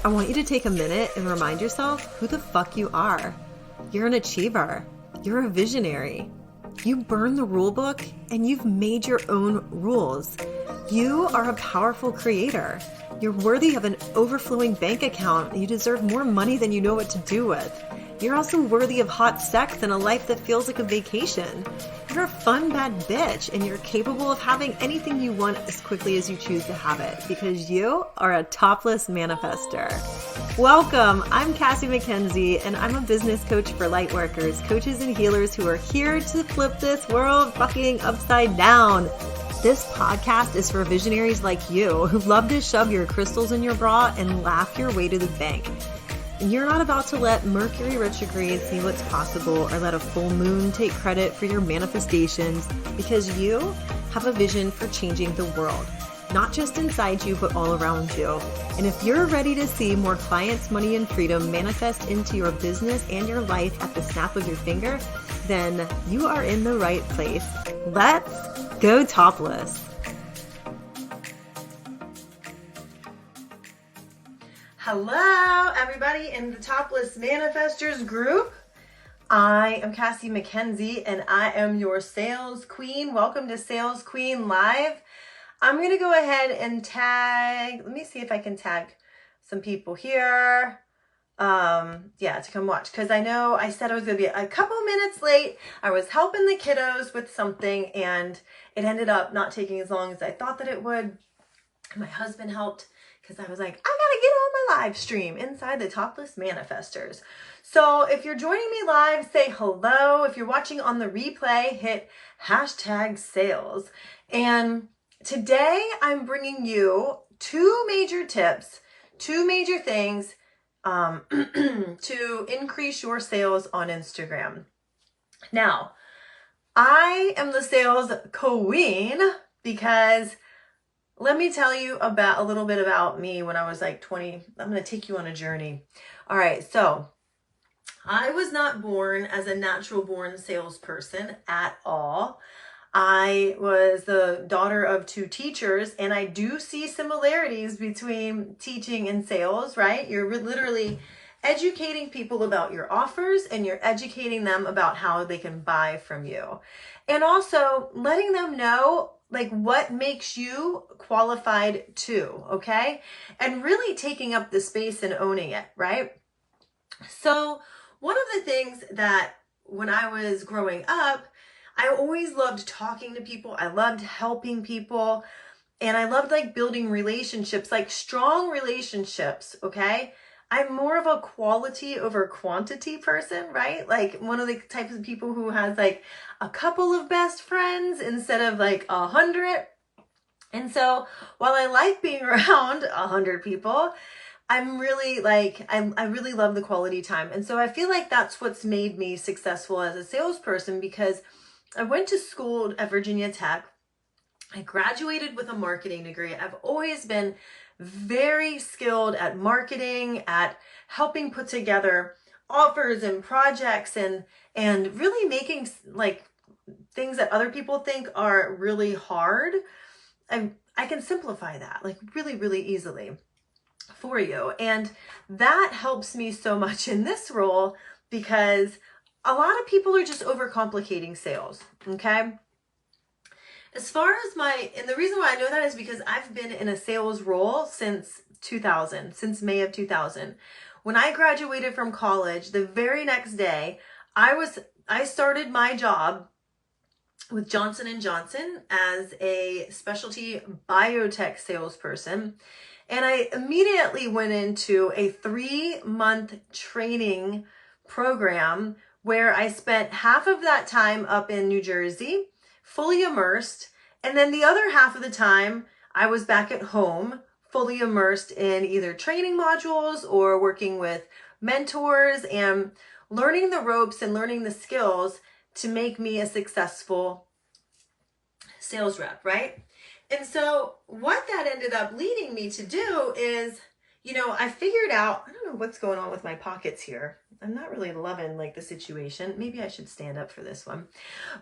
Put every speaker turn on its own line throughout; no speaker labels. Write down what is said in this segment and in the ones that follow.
I want you to take a minute and remind yourself who the fuck you are. You're an achiever. You're a visionary. You burn the rule book and you've made your own rules. You are a powerful creator. You're worthy of an overflowing bank account. You deserve more money than you know what to do with. You're also worthy of hot sex and a life that feels like a vacation. You're a fun, bad bitch, and you're capable of having anything you want as quickly as you choose to have it, because you are a topless manifester. Welcome, I'm Cassie McKenzie, and I'm a business coach for light workers, coaches and healers who are here to flip this world fucking upside down. This podcast is for visionaries like you who love to shove your crystals in your bra and laugh your way to the bank. You're not about to let Mercury retrograde see what's possible or let a full moon take credit for your manifestations, because you have a vision for changing the world, not just inside you, but all around you. And if you're ready to see more clients, money, and freedom manifest into your business and your life at the snap of your finger, then you are in the right place. Let's go topless. Hello, everybody in the Topless Manifestors group. I am Cassie McKenzie, and I am your Sales Queen. Welcome to Sales Queen Live. I'm going to go ahead and tag, let me see if I can tag some people here. To come watch, because I know I said I was going to be a couple minutes late. I was helping the kiddos with something, and it ended up not taking as long as I thought that it would. My husband helped, because I was like, I gotta get on my live stream inside the Topless Manifestors. So if you're joining me live, say hello. If you're watching on the replay, hit #sales. And today I'm bringing you two major tips, two major things to increase your sales on Instagram. Now, I am the sales queen because let me tell you about a little bit about me when I was like 20. I'm going to take you on a journey. All right. So I was not born as a natural born salesperson at all. I was the daughter of two teachers, and I do see similarities between teaching and sales, right? You're literally educating people about your offers, and you're educating them about how they can buy from you. And also letting them know like what makes you qualified too, okay? And really taking up the space and owning it, right? So one of the things that when I was growing up, I always loved talking to people. I loved helping people. And I loved like building relationships, like strong relationships, okay? I'm more of a quality over quantity person, right? Like one of the types of people who has like a couple of best friends instead of like 100. And so while I like being around 100 people, I'm really like, I really love the quality time. And so I feel like that's what's made me successful as a salesperson, because I went to school at Virginia Tech. I graduated with a marketing degree. I've always been very skilled at marketing, at helping put together offers and projects and really making like things that other people think are really hard. I can simplify that like really, really easily for you. And that helps me so much in this role, because a lot of people are just overcomplicating sales, okay? As far as and the reason why I know that is because I've been in a sales role since 2000, since May of 2000. When I graduated from college, the very next day, I started my job with Johnson & Johnson as a specialty biotech salesperson. And I immediately went into a 3-month training program where I spent half of that time up in New Jersey, fully immersed. And then the other half of the time, I was back at home, fully immersed in either training modules or working with mentors and learning the ropes and learning the skills to make me a successful sales rep, right? And so what that ended up leading me to do is, I figured out, I don't know what's going on with my pockets here. I'm not really loving like the situation. Maybe I should stand up for this one.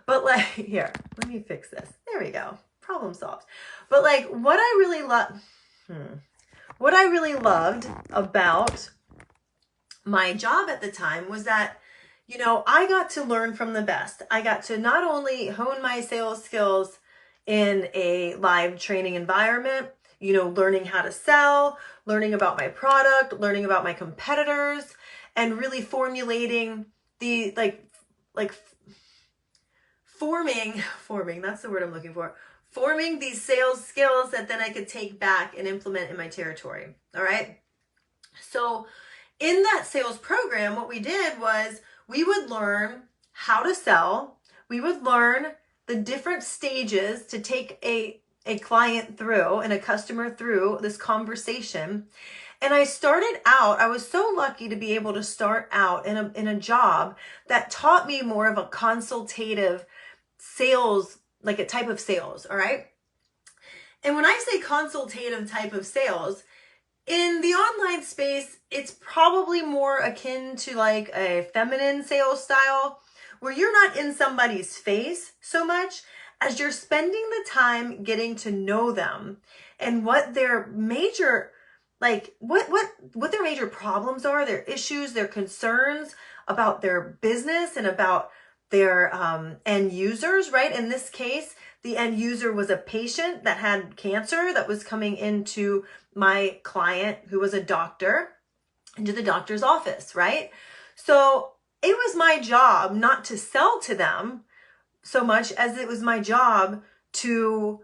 But like, here, let me fix this. There we go. Problem solved. But like what I really love, what I really loved about my job at the time was that, you know, I got to learn from the best. I got to not only hone my sales skills in a live training environment, you know, learning how to sell, learning about my product, learning about my competitors, and really formulating the forming, that's the word I'm looking for, forming these sales skills that then I could take back and implement in my territory. All right. So in that sales program, what we did was we would learn how to sell. We would learn the different stages to take a client through and a customer through this conversation. And I started out, I was so lucky to be able to start out in a job that taught me more of a consultative sales, like a type of sales, all right? And when I say consultative type of sales, in the online space, it's probably more akin to like a feminine sales style where you're not in somebody's face so much as you're spending the time getting to know them and what their major, like what their major problems are, their issues, their concerns about their business and about their end users, right? In this case, the end user was a patient that had cancer that was coming into my client, who was a doctor, into the doctor's office, right? So it was my job not to sell to them so much as it was my job to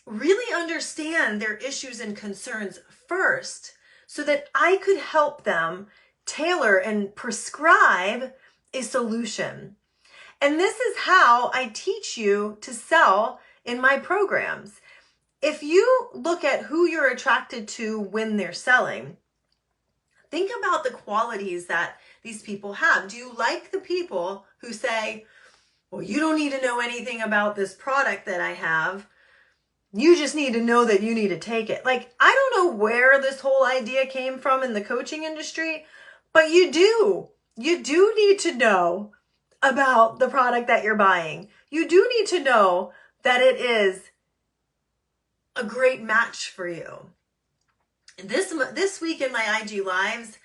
really understand their issues and concerns first so that I could help them tailor and prescribe a solution. And this is how I teach you to sell in my programs. If you look at who you're attracted to when they're selling, think about the qualities that these people have. Do you like the people who say, well, you don't need to know anything about this product that I have. You just need to know that you need to take it. Like, I don't know where this whole idea came from in the coaching industry, but you do. You do need to know about the product that you're buying. You do need to know that it is a great match for you. This week in my IG Lives,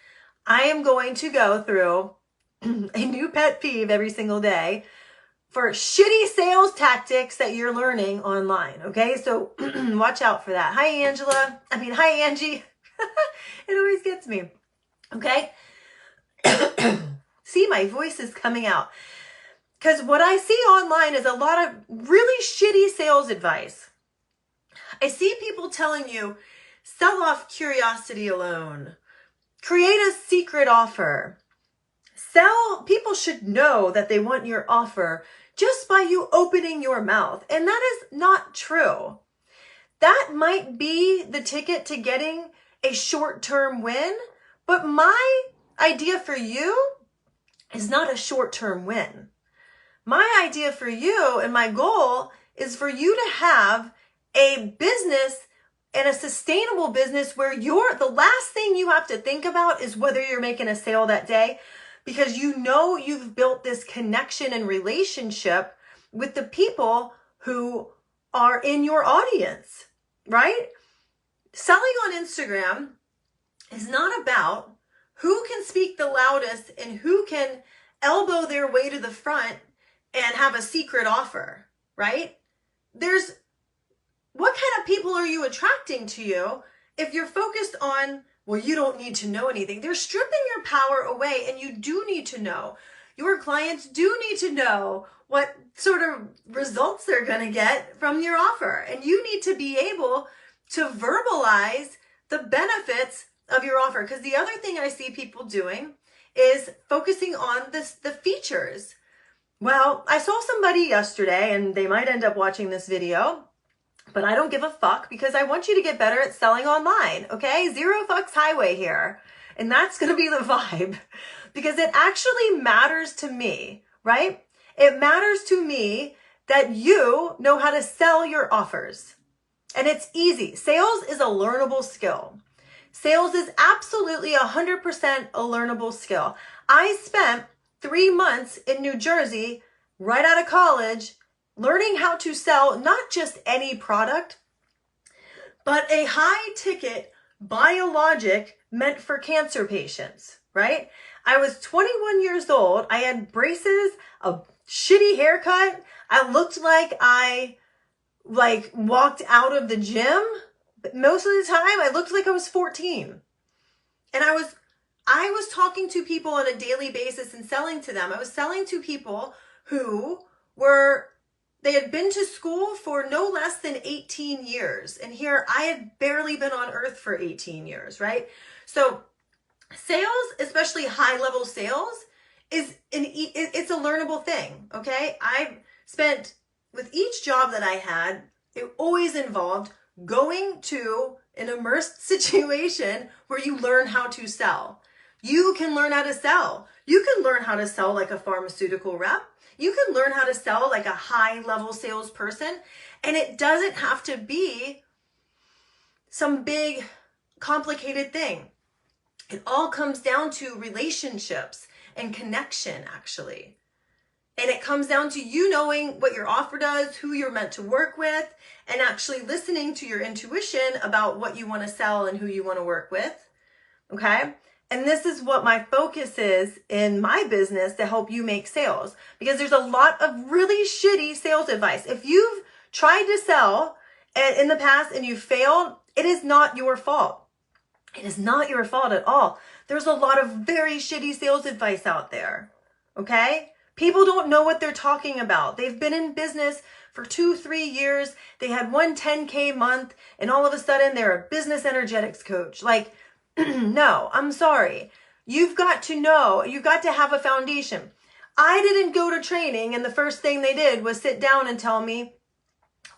I am going to go through a new pet peeve every single day for shitty sales tactics that you're learning online. Okay, so watch out for that. Hi, Angie. It always gets me. Okay. See, my voice is coming out. Because what I see online is a lot of really shitty sales advice. I see people telling you, sell off curiosity alone. Create a secret offer. People should know that they want your offer just by you opening your mouth. And that is not true. That might be the ticket to getting a short-term win, but my idea for you is not a short-term win. My idea for you and my goal is for you to have a business and a sustainable business where the last thing you have to think about is whether you're making a sale that day, because you know you've built this connection and relationship with the people who are in your audience, right? Selling on Instagram is not about who can speak the loudest and who can elbow their way to the front and have a secret offer, right? What kind of people are you attracting to you if you're focused on, well, you don't need to know anything? They're stripping your power away, and you do need to know. Your clients do need to know what sort of results they're going to get from your offer. And you need to be able to verbalize the benefits of your offer. Because the other thing I see people doing is focusing on the features. Well, I saw somebody yesterday, and they might end up watching this video, but I don't give a fuck because I want you to get better at selling online, okay? Zero fucks highway here. And that's going to be the vibe because it actually matters to me, right? It matters to me that you know how to sell your offers. And it's easy. Sales is a learnable skill. Sales is absolutely 100% a learnable skill. I spent 3 months in New Jersey right out of college learning how to sell not just any product, but a high ticket biologic meant for cancer patients, right? I was 21 years old. I had braces, a shitty haircut. I looked like I walked out of the gym. But most of the time I looked like I was 14. And I was talking to people on a daily basis and selling to them. I was selling to people who they had been to school for no less than 18 years. And here I had barely been on earth for 18 years, right? So sales, especially high level sales, it's a learnable thing, okay? I spent, with each job that I had, it always involved going to an immersed situation where you learn how to sell. You can learn how to sell. You can learn how to sell like a pharmaceutical rep. You can learn how to sell like a high-level salesperson. And it doesn't have to be some big, complicated thing. It all comes down to relationships and connection, actually. And it comes down to you knowing what your offer does, who you're meant to work with, and actually listening to your intuition about what you want to sell and who you want to work with. Okay? And this is what my focus is in my business, to help you make sales. Because there's a lot of really shitty sales advice. If you've tried to sell in the past and you failed, it is not your fault. It is not your fault at all. There's a lot of very shitty sales advice out there. Okay? People don't know what they're talking about. They've been in business for 2-3 years. They had one 10K month, and all of a sudden they're a business energetics coach. Like, no, I'm sorry. You've got to know, you've got to have a foundation. I didn't go to training and the first thing they did was sit down and tell me,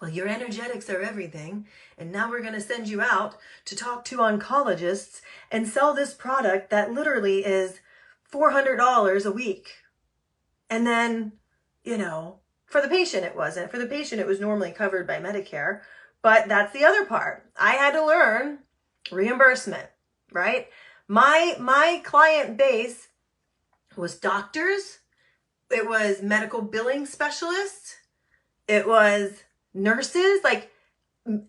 well, your energetics are everything, and now we're going to send you out to talk to oncologists and sell this product that literally is $400 a week. And then, for the patient it wasn't. For the patient it was normally covered by Medicare, but that's the other part. I had to learn reimbursement, right? My client base was doctors, it was medical billing specialists, it was nurses, like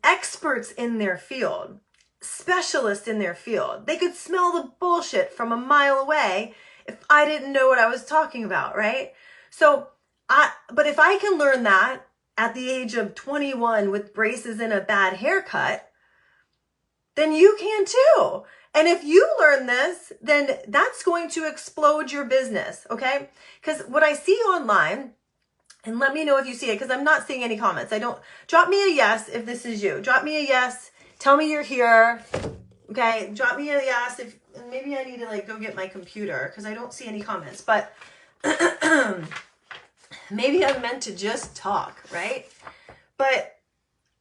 experts in their field, specialists in their field. They could smell the bullshit from a mile away if I didn't know what I was talking about, right? So, but if I can learn that at the age of 21 with braces and a bad haircut, then you can too. And if you learn this, then that's going to explode your business, okay? Because what I see online, and let me know if you see it, because I'm not seeing any comments. Drop me a yes if this is you. Drop me a yes. Tell me you're here. Okay, drop me a yes. And maybe I need to go get my computer because I don't see any comments. But maybe I'm meant to just talk, right? But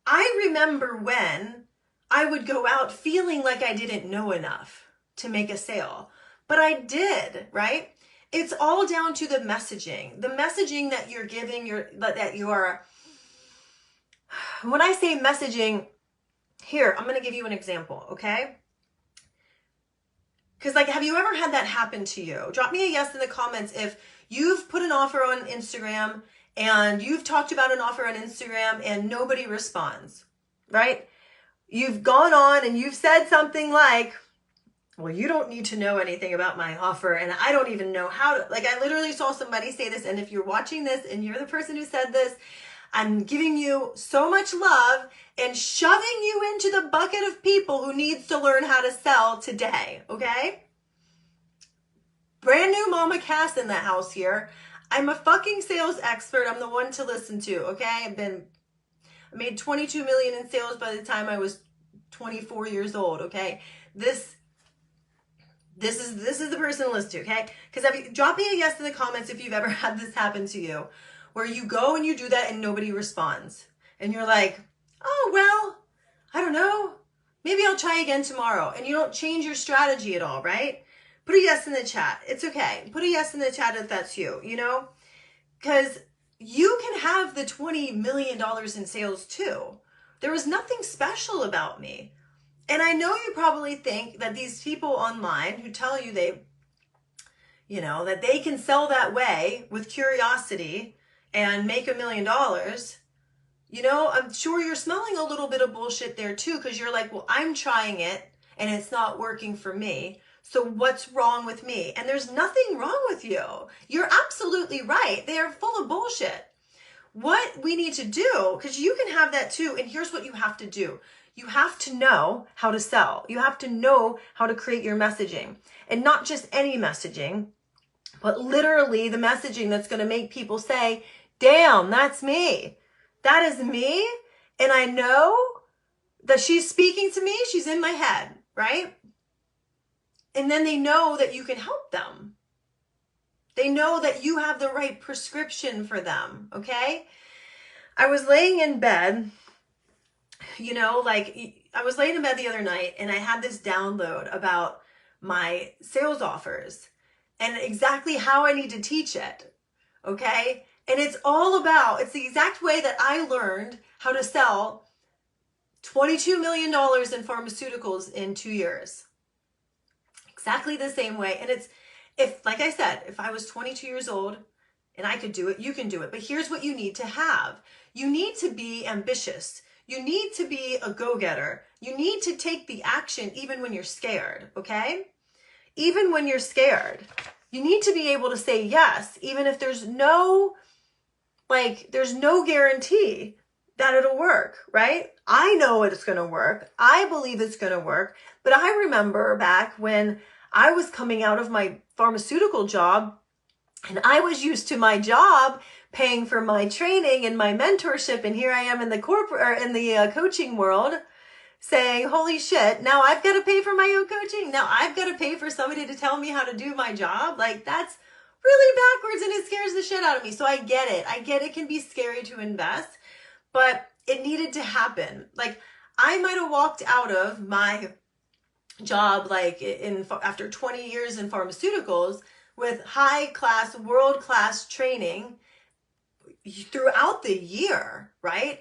I remember when I would go out feeling like I didn't know enough to make a sale. But I did, right? It's all down to the messaging. The messaging that you're giving, when I say messaging, here, I'm going to give you an example, okay? Because have you ever had that happen to you? Drop me a yes in the comments if you've put an offer on Instagram and you've talked about an offer on Instagram and nobody responds, right? You've gone on and you've said something like, well, you don't need to know anything about my offer and I don't even know how to, I literally saw somebody say this, and if you're watching this and you're the person who said this, I'm giving you so much love and shoving you into the bucket of people who needs to learn how to sell today, okay? Brand new Mama Cass in the house here. I'm a fucking sales expert. I'm the one to listen to, okay? I made 22 million in sales by the time I was 24 years old, okay? This is the person to listen to, okay? Because drop me a yes in the comments if you've ever had this happen to you, where you go and you do that and nobody responds. And you're like, oh, well, I don't know. Maybe I'll try again tomorrow. And you don't change your strategy at all, right? Put a yes in the chat. It's okay. Put a yes in the chat if that's you, Because you can have the $20 million in sales too. There was nothing special about me. And I know you probably think that these people online who tell you that they can sell that way with curiosity and make $1 million, I'm sure you're smelling a little bit of bullshit there too, because you're like, well, I'm trying it. and it's not working for me. So what's wrong with me? And there's nothing wrong with you. You're absolutely right. They are full of bullshit. What we need to do, because you can have that too, and here's what you have to do. You have to know how to sell. You have to know how to create your messaging. And not just any messaging, but literally the messaging that's going to make people say, damn, that's me. That is me. And I know that she's speaking to me. She's in my head, right? And then they know that you can help them. They know that you have the right prescription for them, okay? I was laying in bed, I was laying in bed the other night and I had this download about my sales offers and exactly how I need to teach it, okay? And it's the exact way that I learned how to sell $22 million in pharmaceuticals in 2 years. Exactly the same way. And like I said, if I was 22 years old and I could do it, you can do it. But here's what you need to have. You need to be ambitious. You need to be a go-getter. You need to take the action even when you're scared, okay? Even when you're scared. You need to be able to say yes, even if there's no guarantee that it'll work, right? I know it's going to work. I believe it's going to work. But I remember back when I was coming out of my pharmaceutical job and I was used to my job paying for my training and my mentorship. And here I am in the coaching world saying, holy shit, now I've got to pay for my own coaching. Now I've got to pay for somebody to tell me how to do my job. Like, that's really backwards and it scares the shit out of me. So I get it. It can be scary to invest, but it needed to happen. Like, I might have walked out of my job after 20 years in pharmaceuticals with high-class, world-class training throughout the year, right?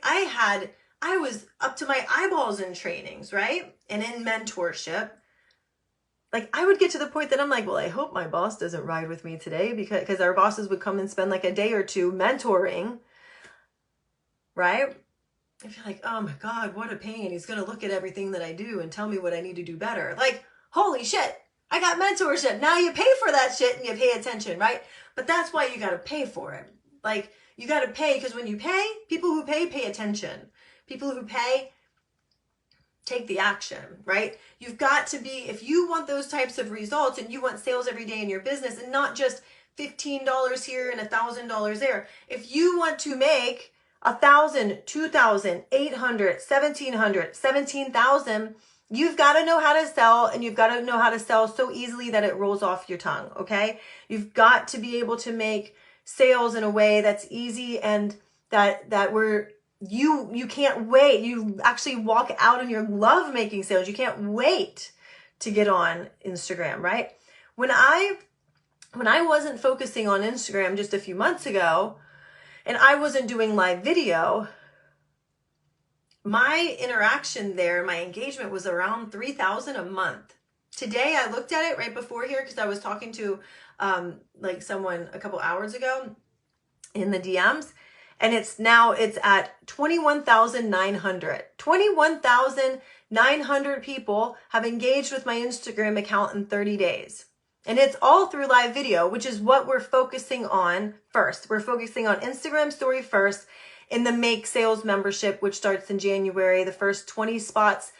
I was up to my eyeballs in trainings, right? And in mentorship. Like, I would get to the point that I'm like, well, I hope my boss doesn't ride with me today because our bosses would come and spend like a day or two mentoring, right? I feel like, oh my God, what a pain. He's going to look at everything that I do and tell me what I need to do better. Like, holy shit, I got mentorship. Now you pay for that shit and you pay attention, right? But that's why you got to pay for it. Like, you got to pay because when you pay, people who pay attention. People who pay take the action, right? You've got to be, if you want those types of results and you want sales every day in your business and not just $15 here and $1,000 there. If you want to make 1,000, 2,000, 800, 1,700, 17,000, you've got to know how to sell, and you've got to know how to sell so easily that it rolls off your tongue, okay? You've got to be able to make sales in a way that's easy and that you can't wait. You actually walk out and you love making sales. You can't wait to get on Instagram, right? When I wasn't focusing on Instagram just a few months ago, and I wasn't doing live video, my interaction there, my engagement was around 3,000 a month. Today, I looked at it right before here because I was talking to someone a couple hours ago in the DMs, and it's at 21,900. 21,900 people have engaged with my Instagram account in 30 days. And it's all through live video, which is what we're focusing on first. We're focusing on Instagram story first in the Make Sales membership, which starts in January. The first 20 spots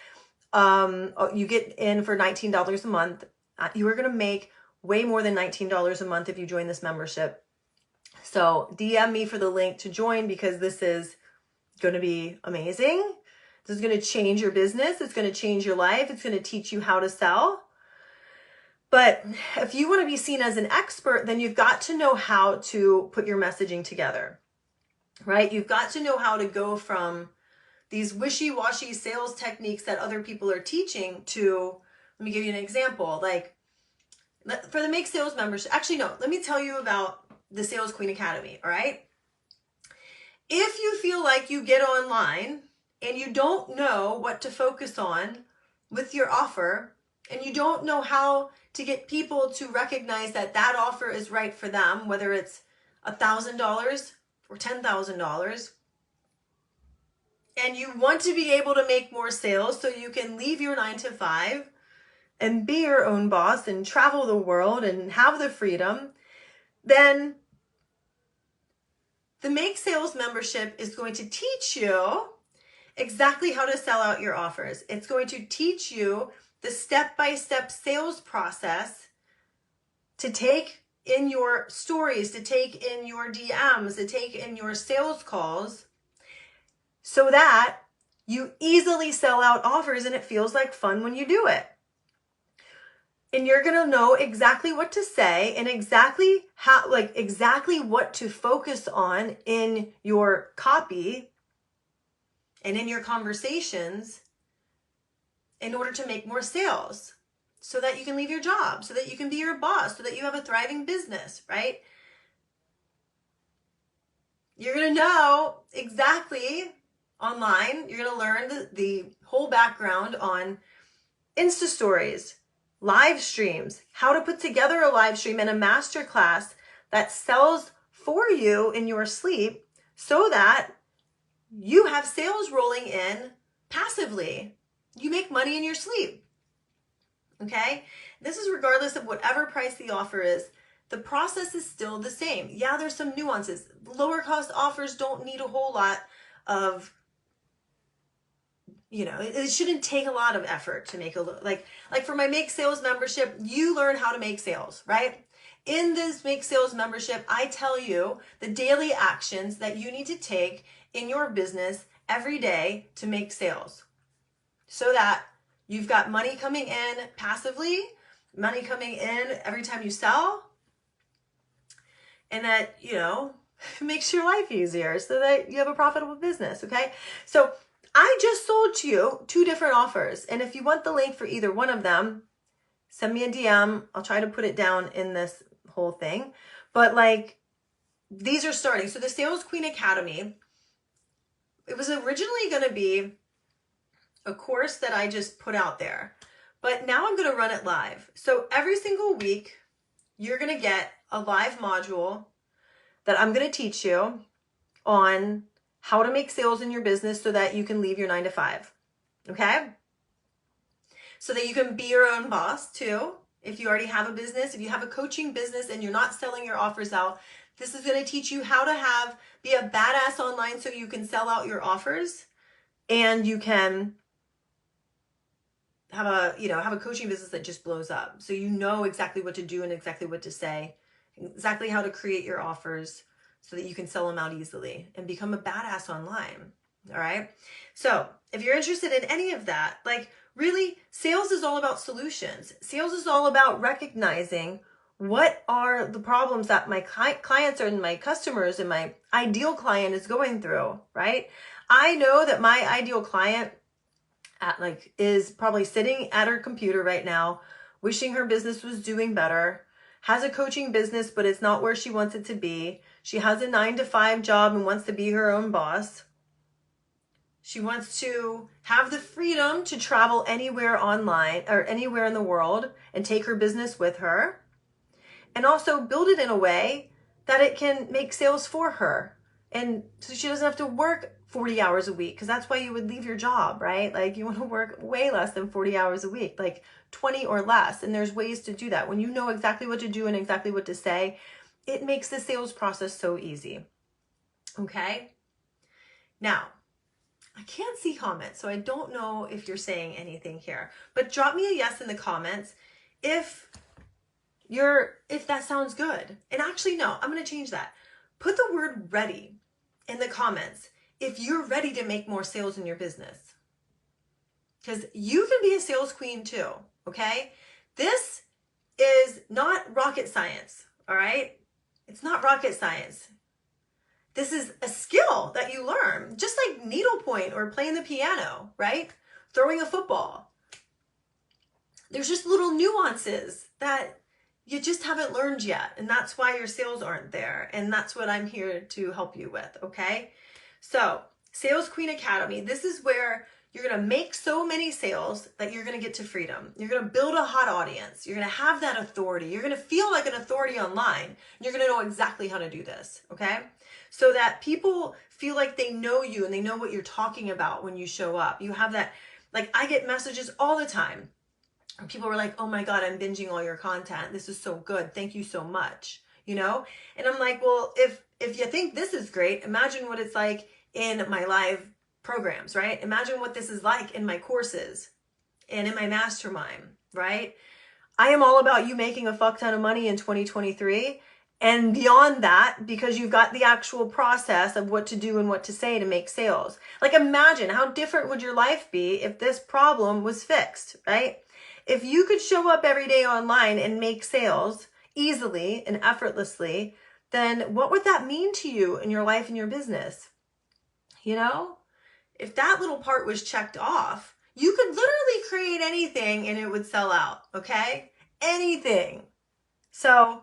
you get in for $19 a month. You are going to make way more than $19 a month if you join this membership. So DM me for the link to join because this is going to be amazing. This is going to change your business. It's going to change your life. It's going to teach you how to sell. But if you want to be seen as an expert, then you've got to know how to put your messaging together, right? You've got to know how to go from these wishy-washy sales techniques that other people are teaching to, let me give you an example. Like for the Make Sales membership, actually, no, let me tell you about the Sales Queen Academy, all right? If you feel like you get online and you don't know what to focus on with your offer, and you don't know how to get people to recognize that that offer is right for them, whether it's $1,000 or $10,000, and you want to be able to make more sales so you can leave your 9 to 5 and be your own boss and travel the world and have the freedom, then the Make Sales membership is going to teach you exactly how to sell out your offers. It's going to teach you the step-by-step sales process to take in your stories, to take in your DMs, to take in your sales calls, so that you easily sell out offers and it feels like fun when you do it. And you're going to know exactly what to say and exactly how, exactly what to focus on in your copy and in your conversations in order to make more sales, so that you can leave your job, so that you can be your boss, so that you have a thriving business, right? You're going to know exactly online. You're going to learn the whole background on Insta stories, live streams, how to put together a live stream and a masterclass that sells for you in your sleep, so that you have sales rolling in passively. You make money in your sleep. Okay? This is regardless of whatever price the offer is. The process is still the same. Yeah, there's some nuances. Lower cost offers don't need a whole lot of, it shouldn't take a lot of effort to make like for my Make Sales membership, you learn how to make sales, right? In this Make Sales membership, I tell you the daily actions that you need to take in your business every day to make sales, so that you've got money coming in passively, money coming in every time you sell, and that, makes your life easier so that you have a profitable business, okay? So I just sold to you 2 different offers. And if you want the link for either one of them, send me a DM. I'll try to put it down in this whole thing. But these are starting. So the Sales Queen Academy, it was originally going to be a course that I just put out there, but now I'm going to run it live. So every single week, you're going to get a live module that I'm going to teach you on how to make sales in your business so that you can leave your 9 to 5. Okay? So that you can be your own boss too. If you already have a business, if you have a coaching business and you're not selling your offers out, this is going to teach you how to be a badass online so you can sell out your offers, and you can have a coaching business that just blows up. So you know exactly what to do and exactly what to say, exactly how to create your offers so that you can sell them out easily and become a badass online. All right. So if you're interested in any of that, really, sales is all about solutions. Sales is all about recognizing what are the problems that my clients and my customers and my ideal client is going through, right? I know that my ideal client is probably sitting at her computer right now, wishing her business was doing better, has a coaching business, but it's not where she wants it to be. She has a 9 to 5 job and wants to be her own boss. She wants to have the freedom to travel anywhere online or anywhere in the world and take her business with her, and also build it in a way that it can make sales for her. And so she doesn't have to work 40 hours a week, because that's why you would leave your job, right? You want to work way less than 40 hours a week, 20 or less. And there's ways to do that. When you know exactly what to do and exactly what to say, it makes the sales process so easy. Okay? Now, I can't see comments, so I don't know if you're saying anything here, but drop me a yes in the comments if that sounds good. And actually, no, I'm going to change that. Put the word ready in the comments if you're ready to make more sales in your business, because you can be a sales queen too. Okay. This is not rocket science. All right. It's not rocket science. This is a skill that you learn, just like needlepoint or playing the piano, right? Throwing a football. There's just little nuances that you just haven't learned yet. And that's why your sales aren't there. And that's what I'm here to help you with. Okay. So Sales Queen Academy, this is where you're going to make so many sales that you're going to get to freedom. You're going to build a hot audience. You're going to have that authority. You're going to feel like an authority online. You're going to know exactly how to do this. Okay. So that people feel like they know you and they know what you're talking about when you show up. You have that, I get messages all the time People were like, oh my God, I'm binging all your content. This is so good. Thank you so much. You know? And I'm like, well, if you think this is great, imagine what it's like in my live programs, right? Imagine what this is like in my courses and in my mastermind, right? I am all about you making a fuck ton of money in 2023 and beyond that, because you've got the actual process of what to do and what to say to make sales. Like, imagine how different would your life be if this problem was fixed, right? If you could show up every day online and make sales easily and effortlessly, then what would that mean to you in your life and your business? You know, if that little part was checked off, you could literally create anything and it would sell out, okay? Anything. So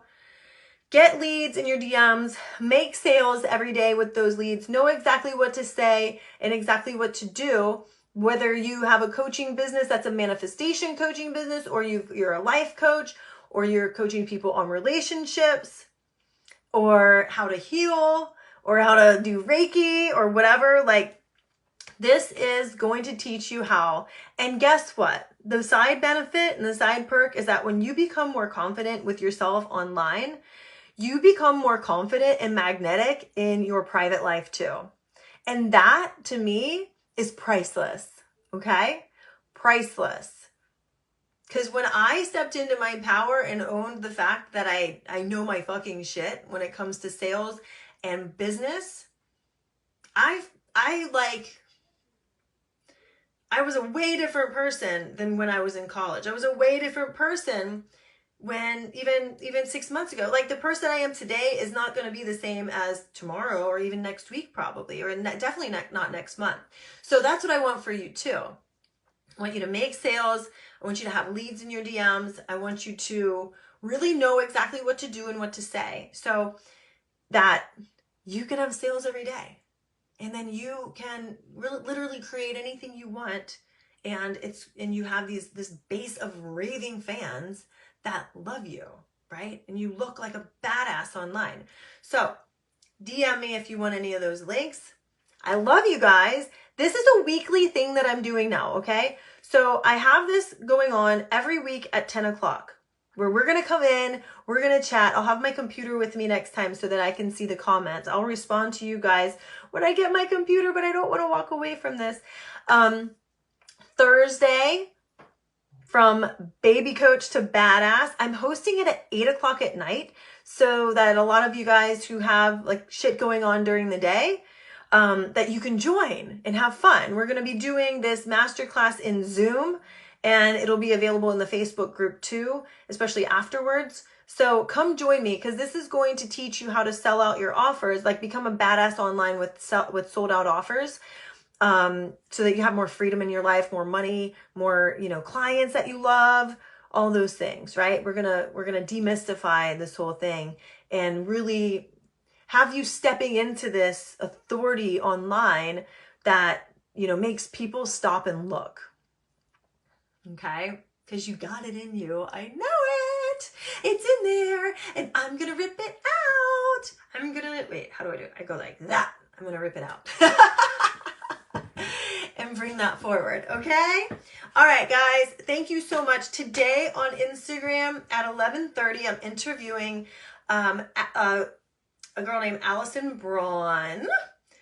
get leads in your DMs, make sales every day with those leads, know exactly what to say and exactly what to do. Whether you have a coaching business that's a manifestation coaching business, or you're a life coach, or you're coaching people on relationships, or how to heal, or how to do Reiki, or whatever, like, this is going to teach you how. And guess what? The side benefit and the side perk is that when you become more confident with yourself online, you become more confident and magnetic in your private life too. And that, to me, is priceless, okay? Priceless. Because when I stepped into my power and owned the fact that I know my fucking shit when it comes to sales and business, I was a way different person than when I was in college. I was a way different person when even 6 months ago. Like, the person I am today is not going to be the same as tomorrow or even next week probably, or definitely not next month. So that's what I want for you too. I want you to make sales. I want you to have leads in your DMs. I want you to really know exactly what to do and what to say so that you can have sales every day. And then you can really, literally create anything you want. And you have this base of raving fans that love you, right? And you look like a badass online. So DM me if you want any of those links. I love you guys. This is a weekly thing that I'm doing now, okay? So I have this going on every week at 10 o'clock where we're going to come in, we're going to chat. I'll have my computer with me next time so that I can see the comments. I'll respond to you guys when I get my computer, but I don't want to walk away from this. Thursday, from baby coach to badass, I'm hosting it at 8 o'clock at night so that a lot of you guys who have like shit going on during the day, that you can join and have fun. We're going to be doing this masterclass in Zoom, and it'll be available in the Facebook group too, especially afterwards. So come join me, because this is going to teach you how to sell out your offers, like become a badass online with sold out offers. So that you have more freedom in your life, more money, more, clients that you love, all those things, right? We're going to demystify this whole thing and really have you stepping into this authority online that, makes people stop and look. Okay? Because you got it in you. I know it. It's in there, and I'm going to rip it out. Wait, how do I do it? I go like that. I'm going to rip it out. And bring that forward, okay? All right, guys, thank you so much. Today on Instagram at 11:30, I'm interviewing a girl named Allison Braun.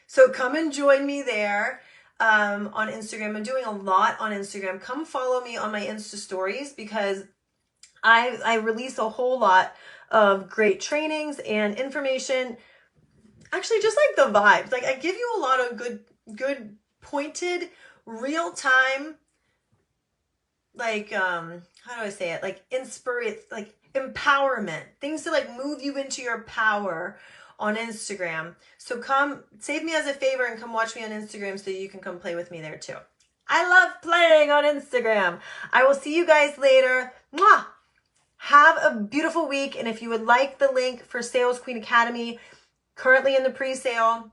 So come and join me there on Instagram. I'm doing a lot on Instagram. Come follow me on my Insta stories, because I release a whole lot of great trainings and information. Actually, just like the vibes. Like, I give you a lot of good pointed, real-time, like, how do I say it? Like, like empowerment, things to like move you into your power on Instagram. So come save me as a favor and come watch me on Instagram so you can come play with me there too. I love playing on Instagram. I will see you guys later. Mwah! Have a beautiful week. And if you would like the link for Sales Queen Academy, currently in the pre-sale,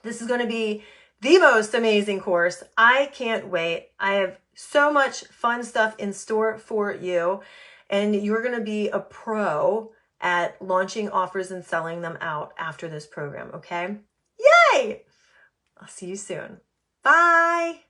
this is going to be the most amazing course. I can't wait. I have so much fun stuff in store for you, and you're going to be a pro at launching offers and selling them out after this program, okay? Yay! I'll see you soon. Bye.